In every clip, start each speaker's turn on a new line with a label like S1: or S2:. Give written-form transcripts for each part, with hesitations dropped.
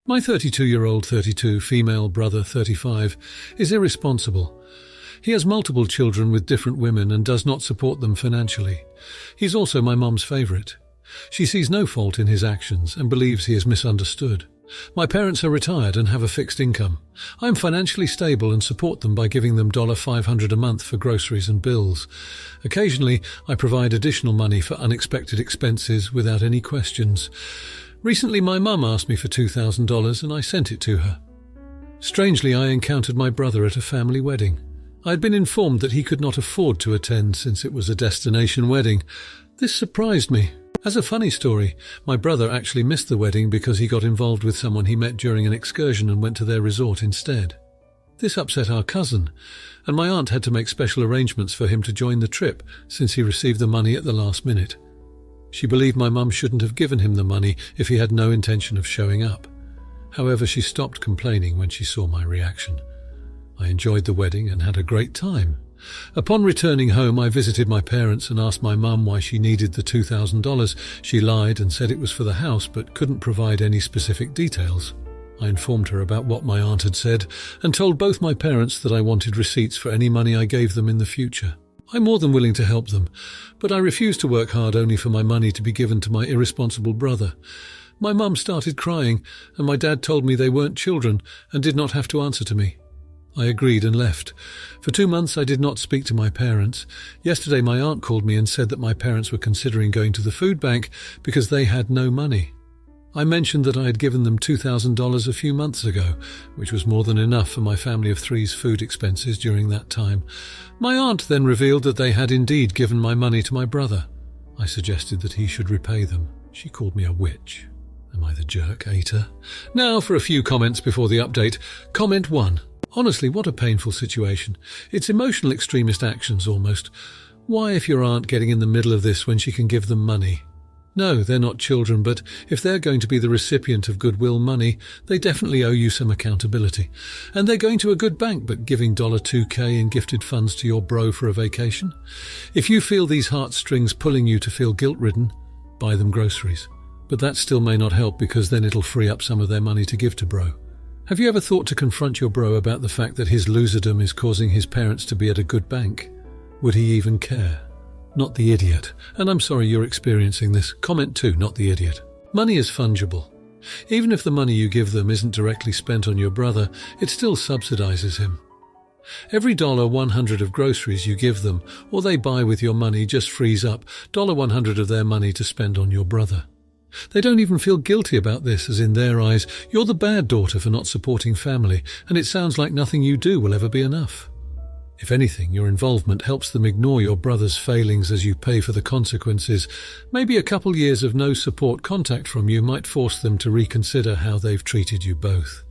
S1: My 32-year-old 32 female brother 35 is irresponsible. He has multiple children with different women and does not support them financially. He's also my mum's favourite. She sees no fault in his actions and believes he is misunderstood. My parents are retired and have a fixed income. I am financially stable and support them by giving them $500 a month for groceries and bills. Occasionally, I provide additional money for unexpected expenses without any questions. Recently, my mum asked me for $2,000 and I sent it to her. Strangely, I encountered my brother at a family wedding. I had been informed that he could not afford to attend since it was a destination wedding. This surprised me. As a funny story, my brother actually missed the wedding because he got involved with someone he met during an excursion and went to their resort instead. This upset our cousin, and my aunt had to make special arrangements for him to join the trip since he received the money at the last minute. She believed my mum shouldn't have given him the money if he had no intention of showing up. However, she stopped complaining when she saw my reaction. I enjoyed the wedding and had a great time. Upon returning home, I visited my parents and asked my mum why she needed the $2,000. She lied and said it was for the house but couldn't provide any specific details. I informed her about what my aunt had said and told both my parents that I wanted receipts for any money I gave them in the future. I'm more than willing to help them, but I refuse to work hard only for my money to be given to my irresponsible brother. My mum started crying, and my dad told me they weren't children and did not have to answer to me. I agreed and left. For 2 months I did not speak to my parents. Yesterday my aunt called me and said that my parents were considering going to the food bank because they had no money. I mentioned that I had given them $2,000 a few months ago, which was more than enough for my family of three's food expenses during that time. My aunt then revealed that they had indeed given my money to my brother. I suggested that he should repay them. She called me a witch. Am I the jerk, Aita? Now for a few comments before the update. Comment 1. Honestly, what a painful situation. It's emotional extremist actions almost. Why, if your aunt getting in the middle of this when she can give them money? No, they're not children, but if they're going to be the recipient of goodwill money, they definitely owe you some accountability. And they're going to a good bank, but giving $2K in gifted funds to your bro for a vacation? If you feel these heartstrings pulling you to feel guilt-ridden, buy them groceries. But that still may not help because then it'll free up some of their money to give to bro. Have you ever thought to confront your bro about the fact that his loserdom is causing his parents to be at a good bank? Would he even care? Not the idiot. And I'm sorry you're experiencing this. Comment 2, not the idiot. Money is fungible. Even if the money you give them isn't directly spent on your brother, it still subsidizes him. Every $100 of groceries you give them or they buy with your money just frees up $100 of their money to spend on your brother. They don't even feel guilty about this, as in their eyes, you're the bad daughter for not supporting family, and it sounds like nothing you do will ever be enough. If anything, your involvement helps them ignore your brother's failings as you pay for the consequences. Maybe a couple years of no support contact from you might force them to reconsider how they've treated you both.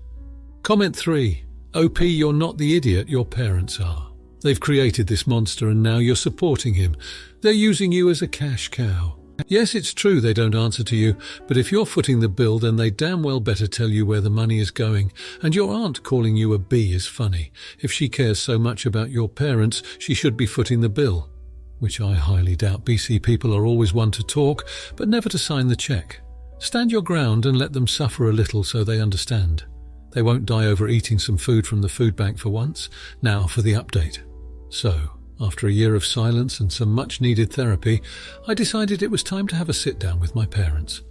S1: Comment 3. OP, you're not the idiot your parents are. They've created this monster and now you're supporting him. They're using you as a cash cow. Yes, it's true they don't answer to you, but if you're footing the bill, then they damn well better tell you where the money is going. And your aunt calling you a bee is funny. If she cares so much about your parents, she should be footing the bill. Which I highly doubt. BC people are always one to talk, but never to sign the check. Stand your ground and let them suffer a little so they understand. They won't die over eating some food from the food bank for once. Now for the update. So, after a year of silence and some much-needed therapy, I decided it was time to have a sit-down with my parents.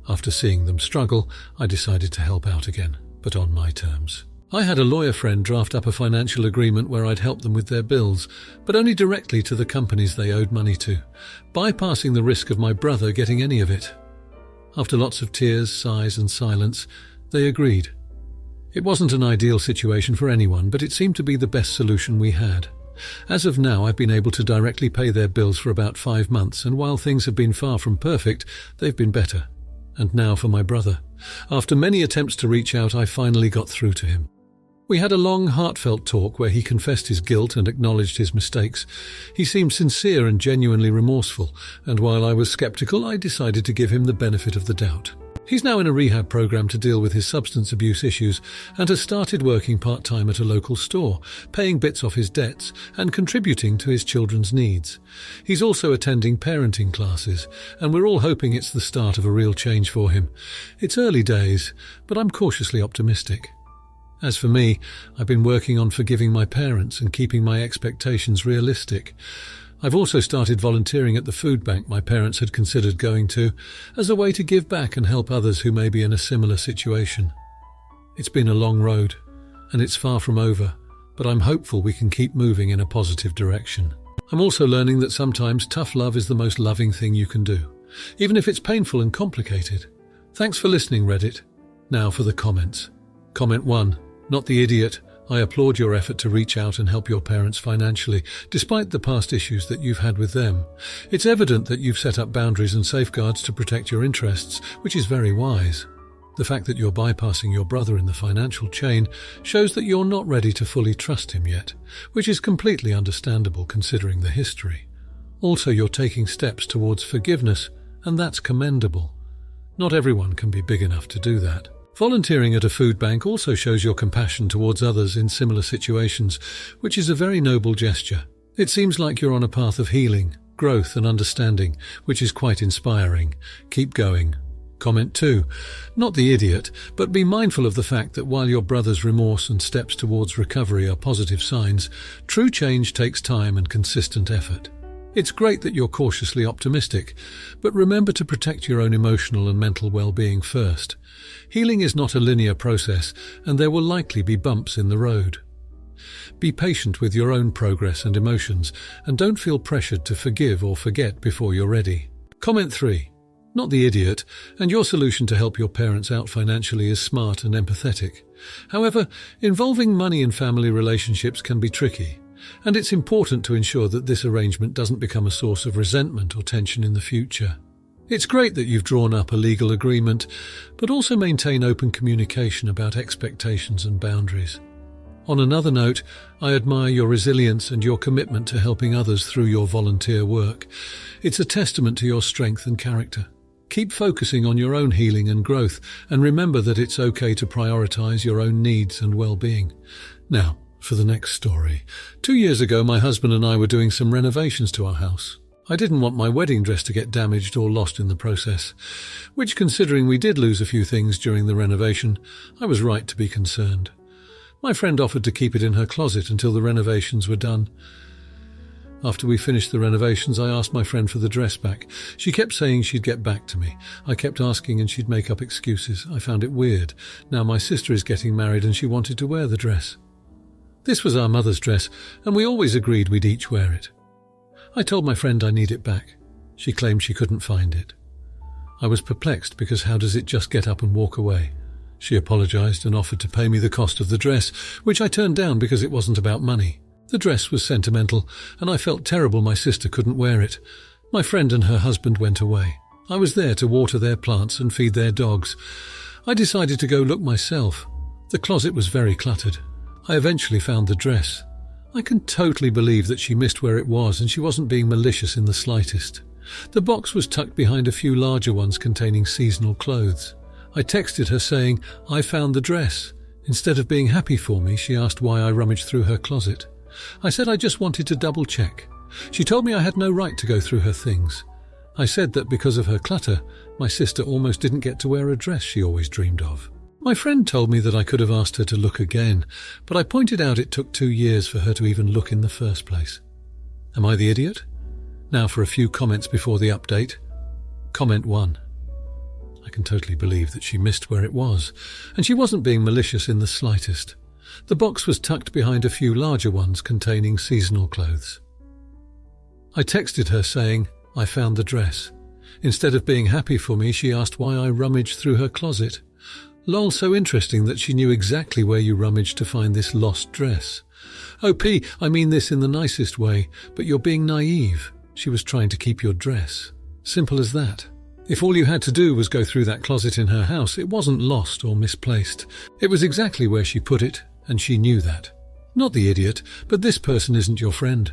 S1: After seeing them struggle, I decided to help out again, but on my terms. I had a lawyer friend draft up a financial agreement where I'd help them with their bills, but only directly to the companies they owed money to, bypassing the risk of my brother getting any of it. After lots of tears, sighs and silence, they agreed. It wasn't an ideal situation for anyone, but it seemed to be the best solution we had. As of now, I've been able to directly pay their bills for about 5 months, and while things have been far from perfect, they've been better. And now for my brother. After many attempts to reach out, I finally got through to him. We had a long, heartfelt talk where he confessed his guilt and acknowledged his mistakes. He seemed sincere and genuinely remorseful, and while I was skeptical, I decided to give him the benefit of the doubt. He's now in a rehab program to deal with his substance abuse issues and has started working part-time at a local store, paying bits off his debts and contributing to his children's needs. He's also attending parenting classes, and we're all hoping it's the start of a real change for him. It's early days, but I'm cautiously optimistic. As for me, I've been working on forgiving my parents and keeping my expectations realistic. I've also started volunteering at the food bank my parents had considered going to, as a way to give back and help others who may be in a similar situation. It's been a long road, and it's far from over, but I'm hopeful we can keep moving in a positive direction. I'm also learning that sometimes tough love is the most loving thing you can do, even if it's painful and complicated. Thanks for listening, Reddit. Now for the comments. Comment 1. Not the idiot. I applaud your effort to reach out and help your parents financially, despite the past issues that you've had with them. It's evident that you've set up boundaries and safeguards to protect your interests, which is very wise. The fact that you're bypassing your brother in the financial chain shows that you're not ready to fully trust him yet, which is completely understandable considering the history. Also, you're taking steps towards forgiveness, and that's commendable. Not everyone can be big enough to do that. Volunteering at a food bank also shows your compassion towards others in similar situations, which is a very noble gesture. It seems like you're on a path of healing, growth and understanding, which is quite inspiring. Keep going. Comment 2. Not the idiot, but be mindful of the fact that while your brother's remorse and steps towards recovery are positive signs, true change takes time and consistent effort. It's great that you're cautiously optimistic, but remember to protect your own emotional and mental well-being first. Healing is not a linear process, and there will likely be bumps in the road. Be patient with your own progress and emotions, and don't feel pressured to forgive or forget before you're ready. Comment 3. Not the idiot, and your solution to help your parents out financially is smart and empathetic. However, involving money in family relationships can be tricky, and it's important to ensure that this arrangement doesn't become a source of resentment or tension in the future. It's great that you've drawn up a legal agreement, but also maintain open communication about expectations and boundaries. On another note, I admire your resilience and your commitment to helping others through your volunteer work. It's a testament to your strength and character. Keep focusing on your own healing and growth, and remember that it's okay to prioritize your own needs and well-being. Now, for the next story. 2 years ago, my husband and I were doing some renovations to our house. I didn't want my wedding dress to get damaged or lost in the process, which, considering we did lose a few things during the renovation, I was right to be concerned. My friend offered to keep it in her closet until the renovations were done. After we finished the renovations, I asked my friend for the dress back. She kept saying she'd get back to me. I kept asking and she'd make up excuses. I found it weird. Now my sister is getting married and she wanted to wear the dress. This was our mother's dress, and we always agreed we'd each wear it. I told my friend I need it back. She claimed she couldn't find it. I was perplexed because how does it just get up and walk away? She apologized and offered to pay me the cost of the dress, which I turned down because it wasn't about money. The dress was sentimental, and I felt terrible my sister couldn't wear it. My friend and her husband went away. I was there to water their plants and feed their dogs. I decided to go look myself. The closet was very cluttered. I eventually found the dress. I can totally believe that she missed where it was and she wasn't being malicious in the slightest. The box was tucked behind a few larger ones containing seasonal clothes. I texted her saying, "I found the dress." Instead of being happy for me, she asked why I rummaged through her closet. I said I just wanted to double check. She told me I had no right to go through her things. I said that because of her clutter, my sister almost didn't get to wear a dress she always dreamed of. My friend told me that I could have asked her to look again, but I pointed out it took 2 years for her to even look in the first place. Am I the idiot? Now for a few comments before the update. Comment 1. I can totally believe that she missed where it was, and she wasn't being malicious in the slightest. The box was tucked behind a few larger ones containing seasonal clothes. I texted her saying, "I found the dress." Instead of being happy for me, she asked why I rummaged through her closet. Lol, so interesting that she knew exactly where you rummaged to find this lost dress. OP, I mean this in the nicest way, but you're being naive. She was trying to keep your dress. Simple as that. If all you had to do was go through that closet in her house, it wasn't lost or misplaced. It was exactly where she put it, and she knew that. Not the idiot, but this person isn't your friend.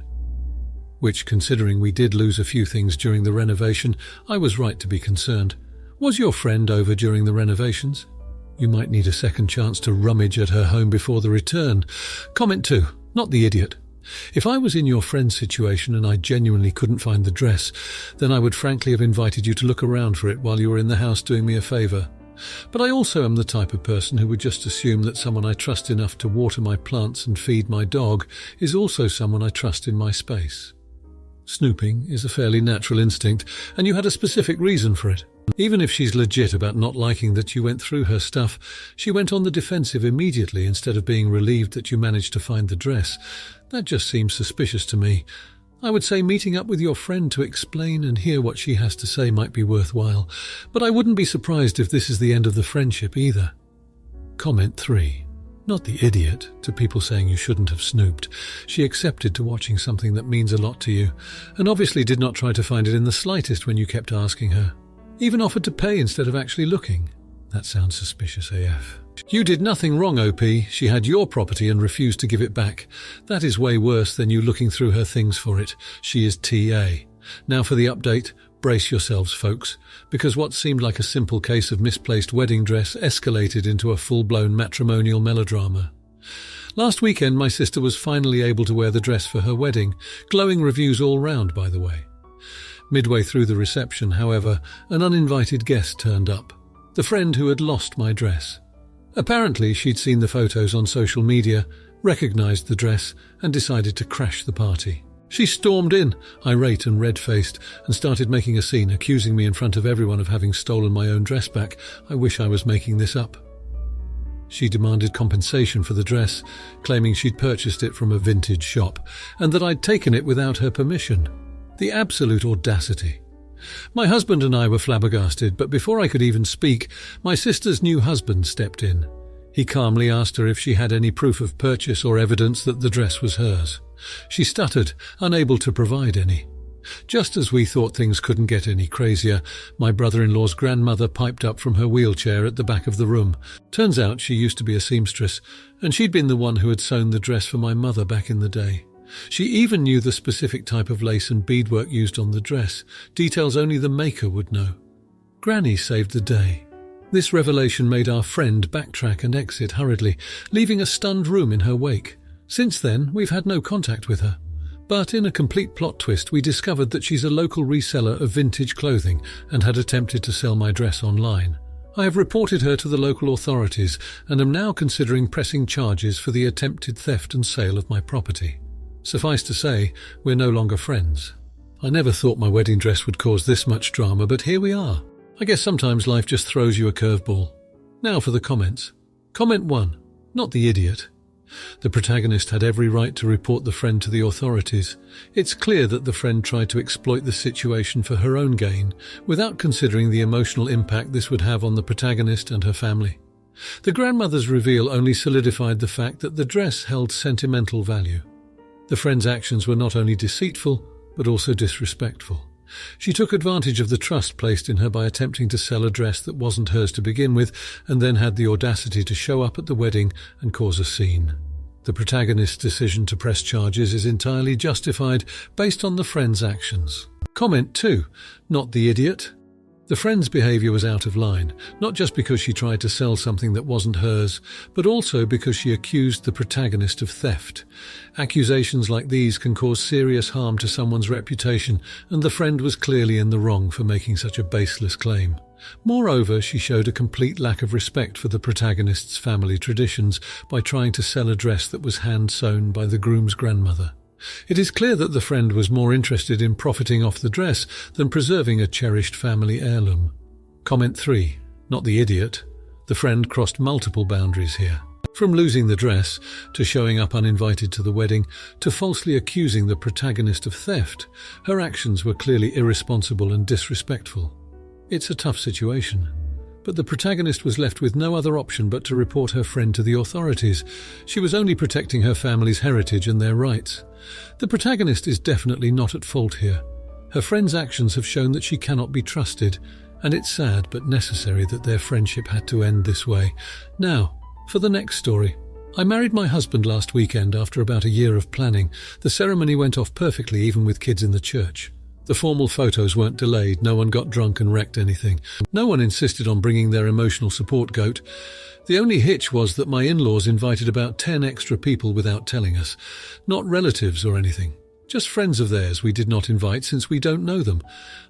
S1: Which, considering we did lose a few things during the renovation, I was right to be concerned. Was your friend over during the renovations? You might need a second chance to rummage at her home before the return. Comment 2. Not the idiot. If I was in your friend's situation and I genuinely couldn't find the dress, then I would frankly have invited you to look around for it while you were in the house doing me a favour. But I also am the type of person who would just assume that someone I trust enough to water my plants and feed my dog is also someone I trust in my space. Snooping is a fairly natural instinct, and you had a specific reason for it. Even if she's legit about not liking that you went through her stuff, she went on the defensive immediately instead of being relieved that you managed to find the dress. That just seems suspicious to me. I would say meeting up with your friend to explain and hear what she has to say might be worthwhile, but I wouldn't be surprised if this is the end of the friendship either. Comment 3. Not the idiot to people saying you shouldn't have snooped. She accepted to watching something that means a lot to you, and obviously did not try to find it in the slightest when you kept asking her. Even offered to pay instead of actually looking. That sounds suspicious AF. You did nothing wrong, OP. She had your property and refused to give it back. That is way worse than you looking through her things for it. She is TA. Now for the update. Brace yourselves, folks, because what seemed like a simple case of misplaced wedding dress escalated into a full-blown matrimonial melodrama. Last weekend, my sister was finally able to wear the dress for her wedding. Glowing reviews all round, by the way. Midway through the reception, however, an uninvited guest turned up. The friend who had lost my dress. Apparently, she'd seen the photos on social media, recognised the dress, and decided to crash the party. She stormed in, irate and red-faced, and started making a scene, accusing me in front of everyone of having stolen my own dress back. I wish I was making this up. She demanded compensation for the dress, claiming she'd purchased it from a vintage shop, and that I'd taken it without her permission. The absolute audacity. My husband and I were flabbergasted, but before I could even speak, my sister's new husband stepped in. He calmly asked her if she had any proof of purchase or evidence that the dress was hers. She stuttered, unable to provide any. Just as we thought things couldn't get any crazier, my brother-in-law's grandmother piped up from her wheelchair at the back of the room. Turns out she used to be a seamstress, and she'd been the one who had sewn the dress for my mother back in the day. She even knew the specific type of lace and beadwork used on the dress, details only the maker would know. Granny saved the day. This revelation made our friend backtrack and exit hurriedly, leaving a stunned room in her wake. Since then, we've had no contact with her. But in a complete plot twist, we discovered that she's a local reseller of vintage clothing and had attempted to sell my dress online. I have reported her to the local authorities and am now considering pressing charges for the attempted theft and sale of my property. Suffice to say, we're no longer friends. I never thought my wedding dress would cause this much drama, but here we are. I guess sometimes life just throws you a curveball. Now for the comments. Comment 1. Not the idiot. The protagonist had every right to report the friend to the authorities. It's clear that the friend tried to exploit the situation for her own gain, without considering the emotional impact this would have on the protagonist and her family. The grandmother's reveal only solidified the fact that the dress held sentimental value. The friend's actions were not only deceitful, but also disrespectful. She took advantage of the trust placed in her by attempting to sell a dress that wasn't hers to begin with, and then had the audacity to show up at the wedding and cause a scene. The protagonist's decision to press charges is entirely justified based on the friend's actions. Comment 2. Not the idiot. The friend's behaviour was out of line, not just because she tried to sell something that wasn't hers, but also because she accused the protagonist of theft. Accusations like these can cause serious harm to someone's reputation, and the friend was clearly in the wrong for making such a baseless claim. Moreover, she showed a complete lack of respect for the protagonist's family traditions by trying to sell a dress that was hand-sewn by the groom's grandmother. It is clear that the friend was more interested in profiting off the dress than preserving a cherished family heirloom. Comment 3. Not the idiot. The friend crossed multiple boundaries here. From losing the dress, to showing up uninvited to the wedding, to falsely accusing the protagonist of theft, her actions were clearly irresponsible and disrespectful. It's a tough situation. But the protagonist was left with no other option but to report her friend to the authorities. She was only protecting her family's heritage and their rights. The protagonist is definitely not at fault here. Her friend's actions have shown that she cannot be trusted, and it's sad but necessary that their friendship had to end this way. Now, for the next story. I married my husband last weekend after about a year of planning. The ceremony went off perfectly, even with kids in the church. The formal photos weren't delayed, no one got drunk and wrecked anything. No one insisted on bringing their emotional support goat. The only hitch was that my in-laws invited about 10 extra people without telling us. Not relatives or anything. Just friends of theirs we did not invite since we don't know them.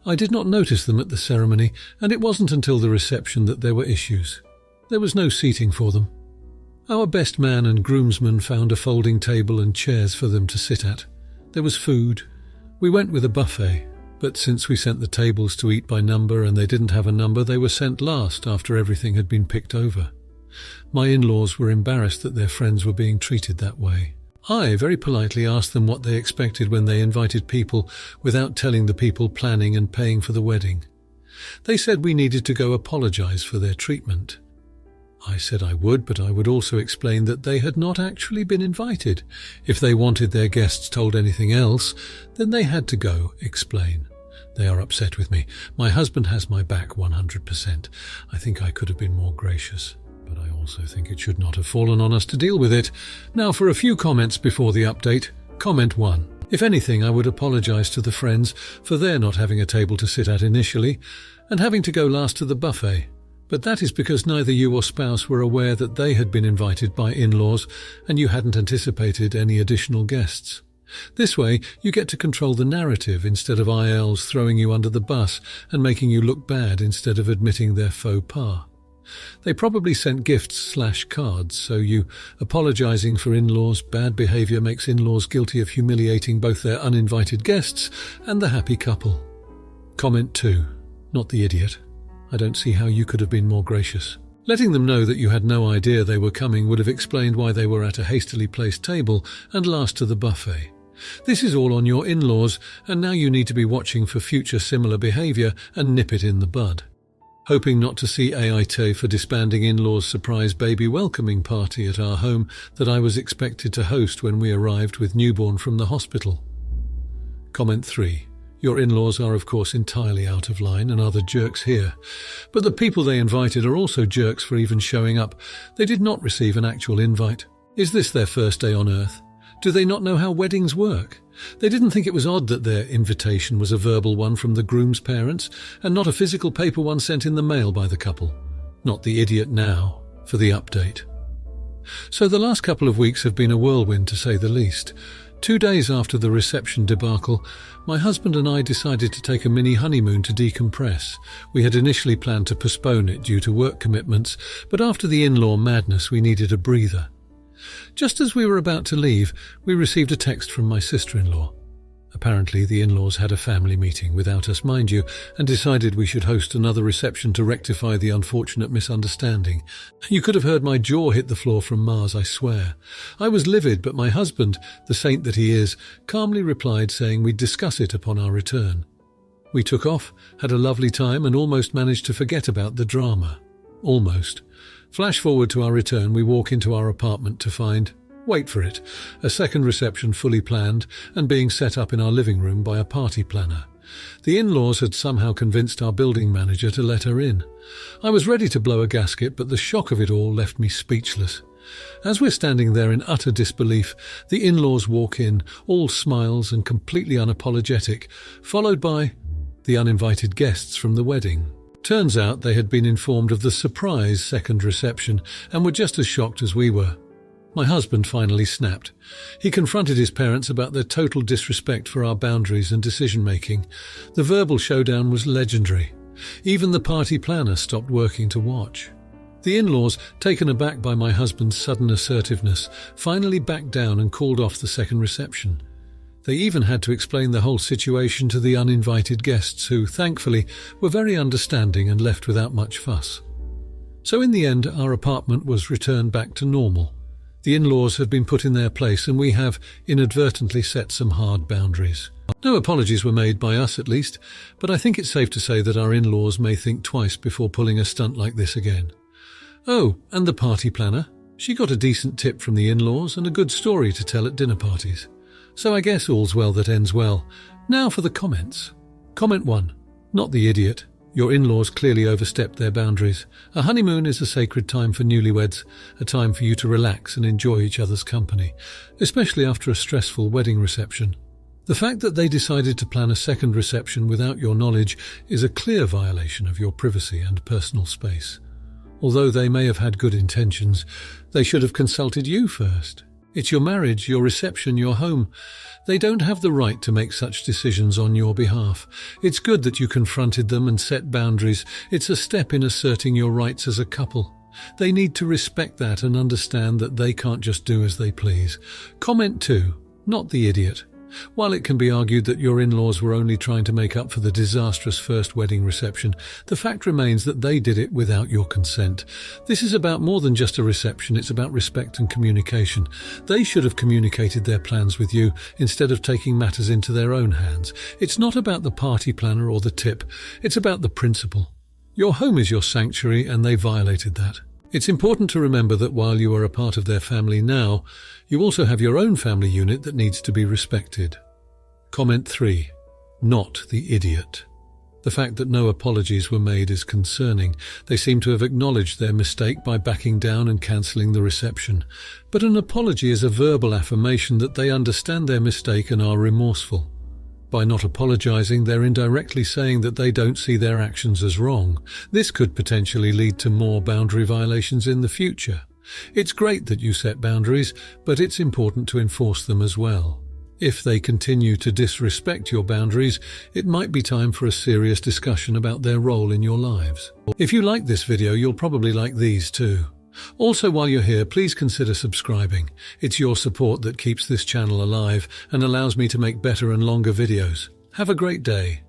S1: I did not notice them at the ceremony, and it wasn't until the reception that there were issues. There was no seating for them. Our best man and groomsman found a folding table and chairs for them to sit at. There was food. We went with a buffet, but since we sent the tables to eat by number and they didn't have a number, they were sent last after everything had been picked over. My in-laws were embarrassed that their friends were being treated that way. I very politely asked them what they expected when they invited people without telling the people planning and paying for the wedding. They said we needed to go apologize for their treatment. I said I would, but I would also explain that they had not actually been invited. If they wanted their guests told anything else, then they had to go explain. They are upset with me. My husband has my back 100%. I think I could have been more gracious, but I also think it should not have fallen on us to deal with it. Now for a few comments before the update. Comment 1. If anything, I would apologize to the friends for their not having a table to sit at initially and having to go last to the buffet. But that is because neither you or spouse were aware that they had been invited by in-laws and you hadn't anticipated any additional guests. This way, you get to control the narrative instead of ILs throwing you under the bus and making you look bad instead of admitting their faux pas. They probably sent gifts/cards, so you apologizing for in-laws' bad behavior makes in-laws guilty of humiliating both their uninvited guests and the happy couple. Comment 2. Not the idiot. I don't see how you could have been more gracious. Letting them know that you had no idea they were coming would have explained why they were at a hastily placed table and last to the buffet. This is all on your in-laws, and now you need to be watching for future similar behavior and nip it in the bud. Hoping not to see Aita for disbanding in-laws' surprise baby welcoming party at our home that I was expected to host when we arrived with newborn from the hospital. Comment 3. Your in-laws are of course entirely out of line and are the jerks here. But the people they invited are also jerks for even showing up. They did not receive an actual invite. Is this their first day on earth? Do they not know how weddings work? They didn't think it was odd that their invitation was a verbal one from the groom's parents and not a physical paper one sent in the mail by the couple. Not the idiot now for the update. So the last couple of weeks have been a whirlwind to say the least. 2 days after the reception debacle, my husband and I decided to take a mini honeymoon to decompress. We had initially planned to postpone it due to work commitments, but after the in-law madness we needed a breather. Just as we were about to leave, we received a text from my sister-in-law. Apparently the in-laws had a family meeting without us, mind you, and decided we should host another reception to rectify the unfortunate misunderstanding. You could have heard my jaw hit the floor from Mars, I swear. I was livid, but my husband, the saint that he is, calmly replied saying we'd discuss it upon our return. We took off, had a lovely time, and almost managed to forget about the drama. Almost. Flash forward to our return, we walk into our apartment to find, wait for it, a second reception fully planned and being set up in our living room by a party planner. The in-laws had somehow convinced our building manager to let her in. I was ready to blow a gasket, but the shock of it all left me speechless. As we're standing there in utter disbelief, the in-laws walk in, all smiles and completely unapologetic, followed by the uninvited guests from the wedding. Turns out they had been informed of the surprise second reception and were just as shocked as we were. My husband finally snapped. He confronted his parents about their total disrespect for our boundaries and decision-making. The verbal showdown was legendary. Even the party planner stopped working to watch. The in-laws, taken aback by my husband's sudden assertiveness, finally backed down and called off the second reception. They even had to explain the whole situation to the uninvited guests who, thankfully, were very understanding and left without much fuss. So in the end, our apartment was returned back to normal. The in-laws have been put in their place and we have inadvertently set some hard boundaries. No apologies were made by us at least, but I think it's safe to say that our in-laws may think twice before pulling a stunt like this again. Oh, and the party planner. She got a decent tip from the in-laws and a good story to tell at dinner parties. So I guess all's well that ends well. Now for the comments. Comment 1. Not the idiot. Your in-laws clearly overstepped their boundaries. A honeymoon is a sacred time for newlyweds, a time for you to relax and enjoy each other's company, especially after a stressful wedding reception. The fact that they decided to plan a second reception without your knowledge is a clear violation of your privacy and personal space. Although they may have had good intentions, they should have consulted you first. It's your marriage, your reception, your home. They don't have the right to make such decisions on your behalf. It's good that you confronted them and set boundaries. It's a step in asserting your rights as a couple. They need to respect that and understand that they can't just do as they please. Comment 2, not the idiot. While it can be argued that your in-laws were only trying to make up for the disastrous first wedding reception, the fact remains that they did it without your consent. This is about more than just a reception, it's about respect and communication. They should have communicated their plans with you instead of taking matters into their own hands. It's not about the party planner or the tip, it's about the principle. Your home is your sanctuary and they violated that. It's important to remember that while you are a part of their family now, you also have your own family unit that needs to be respected. Comment 3. Not the idiot. The fact that no apologies were made is concerning. They seem to have acknowledged their mistake by backing down and cancelling the reception. But an apology is a verbal affirmation that they understand their mistake and are remorseful. By not apologizing, they're indirectly saying that they don't see their actions as wrong. This could potentially lead to more boundary violations in the future. It's great that you set boundaries, but it's important to enforce them as well. If they continue to disrespect your boundaries, it might be time for a serious discussion about their role in your lives. If you like this video, you'll probably like these too. Also, while you're here, please consider subscribing. It's your support that keeps this channel alive and allows me to make better and longer videos. Have a great day.